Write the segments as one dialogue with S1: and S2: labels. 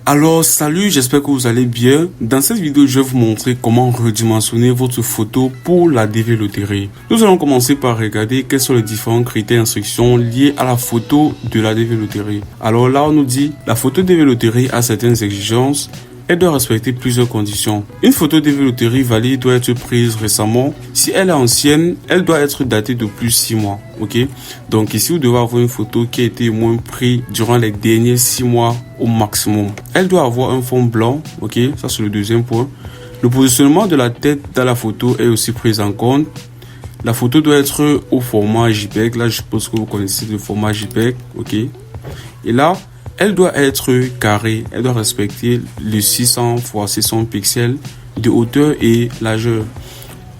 S1: Alors salut, j'espère que vous allez bien. Dans cette vidéo, je vais vous montrer comment redimensionner votre photo pour la DV Loterie. Nous allons commencer par regarder quels sont les différents critères d'instruction liés à la photo de la DV Loterie. Alors là, on nous dit la photo DV Loterie a certaines exigences. Elle doit respecter plusieurs conditions. Une photo DV Loterie valide doit être prise récemment. Si elle est ancienne, elle doit être datée de plus de 6 mois. Ok? Donc ici, vous devez avoir une photo qui a été au moins prise durant les derniers 6 mois au maximum. Elle doit avoir un fond blanc. Ok? Ça, c'est le deuxième point. Le positionnement de la tête dans la photo est aussi pris en compte. La photo doit être au format JPEG. Là, je suppose que vous connaissez le format JPEG. Ok? Et là, elle doit être carrée, elle doit respecter les 600 x 600 pixels de hauteur et largeur.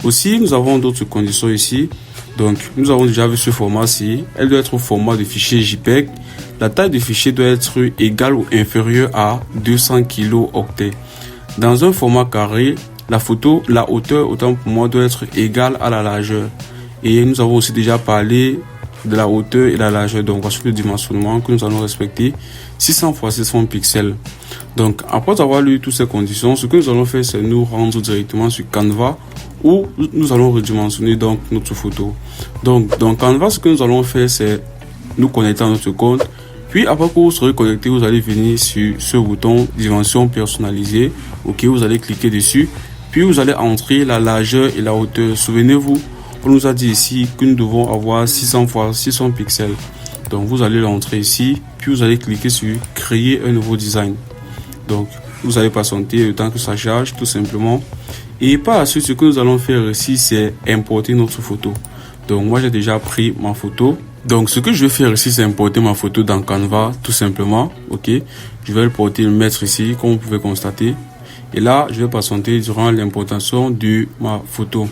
S1: Aussi, nous avons d'autres conditions ici. Donc, nous avons déjà vu ce format-ci. Elle doit être au format de fichier JPEG. La taille du fichier doit être égale ou inférieure à 200 kilo-octets. Dans un format carré, la photo, la hauteur, autant pour moi, doit être égale à la largeur. Et nous avons aussi déjà parlé de la hauteur et la largeur. Donc, voici le dimensionnement que nous allons respecter. 600 x 600 pixels. Donc, après avoir lu toutes ces conditions, ce que nous allons faire, c'est nous rendre directement sur Canva où nous allons redimensionner donc notre photo. Donc, dans Canva, ce que nous allons faire, c'est nous connecter à notre compte. Puis, après que vous serez connecté, vous allez venir sur ce bouton dimension personnalisée. Ok, vous allez cliquer dessus. Puis, vous allez entrer la largeur et la hauteur. Souvenez-vous, on nous a dit ici que nous devons avoir 600 x 600 pixels. Donc, vous allez l'entrer ici, puis vous allez cliquer sur créer un nouveau design. Donc, vous allez patienter le temps que ça charge, tout simplement. Et par la suite, ce que nous allons faire ici, c'est importer notre photo. Donc, moi, j'ai déjà pris ma photo. Donc, ce que je vais faire ici, c'est importer ma photo dans Canva, tout simplement. Ok, je vais le mettre ici, comme vous pouvez constater. Et là, je vais patienter durant l'importation de ma photo.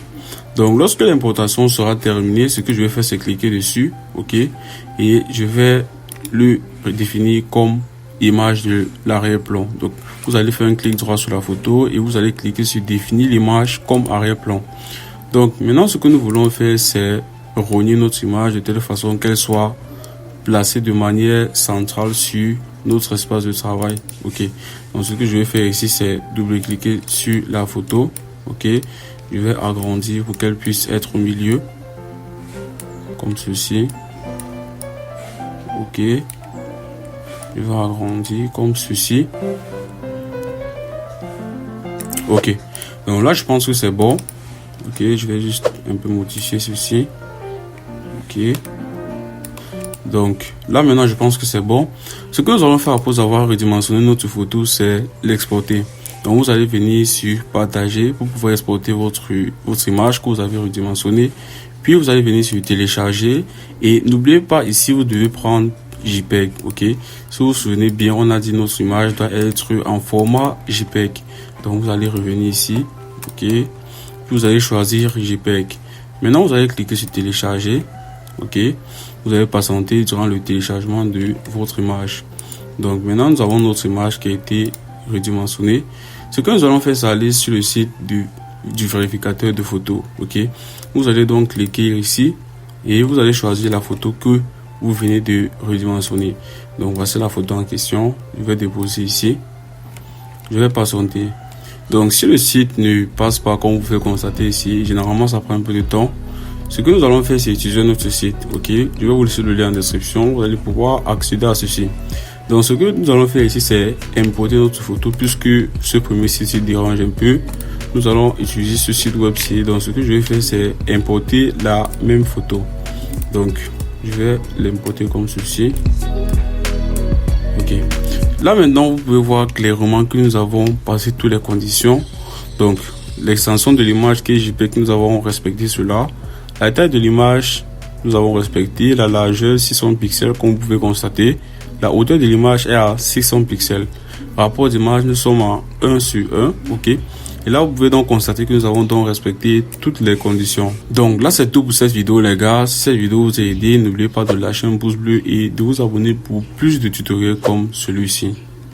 S1: Donc, lorsque l'importation sera terminée, ce que je vais faire, c'est cliquer dessus, ok, et je vais le définir comme image de l'arrière-plan. Donc, vous allez faire un clic droit sur la photo et vous allez cliquer sur définir l'image comme arrière-plan. Donc, maintenant, ce que nous voulons faire, c'est relier notre image de telle façon qu'elle soit placée de manière centrale sur notre espace de travail, ok. Donc, ce que je vais faire ici, c'est double-cliquer sur la photo, ok. Je vais agrandir pour qu'elle puisse être au milieu. Comme ceci. Ok. Je vais agrandir comme ceci. Ok. Donc là, je pense que c'est bon. Ok. Je vais juste un peu modifier ceci. Ok. Donc là, maintenant, je pense que c'est bon. Ce que nous allons faire après avoir redimensionné notre photo, c'est l'exporter. Donc, vous allez venir sur partager pour pouvoir exporter votre image que vous avez redimensionnée. Puis, vous allez venir sur télécharger. Et n'oubliez pas, ici, vous devez prendre JPEG. Ok. Si vous vous souvenez bien, on a dit notre image doit être en format JPEG. Donc, vous allez revenir ici. Ok. Puis, vous allez choisir JPEG. Maintenant, vous allez cliquer sur télécharger. Ok. Vous allez patienter durant le téléchargement de votre image. Donc, maintenant, nous avons notre image qui a été redimensionnée. Ce que nous allons faire, c'est aller sur le site du vérificateur de photos. Ok. Vous allez donc cliquer ici et vous allez choisir la photo que vous venez de redimensionner. Donc, voici la photo en question. Je vais déposer ici. Je vais patienter. Donc, si le site ne passe pas, comme vous pouvez constater ici, généralement, ça prend un peu de temps. Ce que nous allons faire, c'est utiliser notre site. Ok. Je vais vous laisser le lien en description. Vous allez pouvoir accéder à ceci. Donc, ce que nous allons faire ici, c'est importer notre photo puisque ce premier site dérange un peu. Nous allons utiliser ce site web-ci. Donc, ce que je vais faire, c'est importer la même photo. Donc, je vais l'importer comme ceci. Ok. Là, maintenant, vous pouvez voir clairement que nous avons passé toutes les conditions. Donc, l'extension de l'image qui est JPEG, nous avons respecté cela. La taille de l'image, nous avons respecté. La largeur, 600 pixels, comme vous pouvez constater. La hauteur de l'image est à 600 pixels. Rapport d'image, nous sommes à 1 sur 1. Ok. Et là, vous pouvez donc constater que nous avons donc respecté toutes les conditions. Donc là, c'est tout pour cette vidéo, les gars. Si cette vidéo vous a aidé, n'oubliez pas de lâcher un pouce bleu et de vous abonner pour plus de tutoriels comme celui-ci.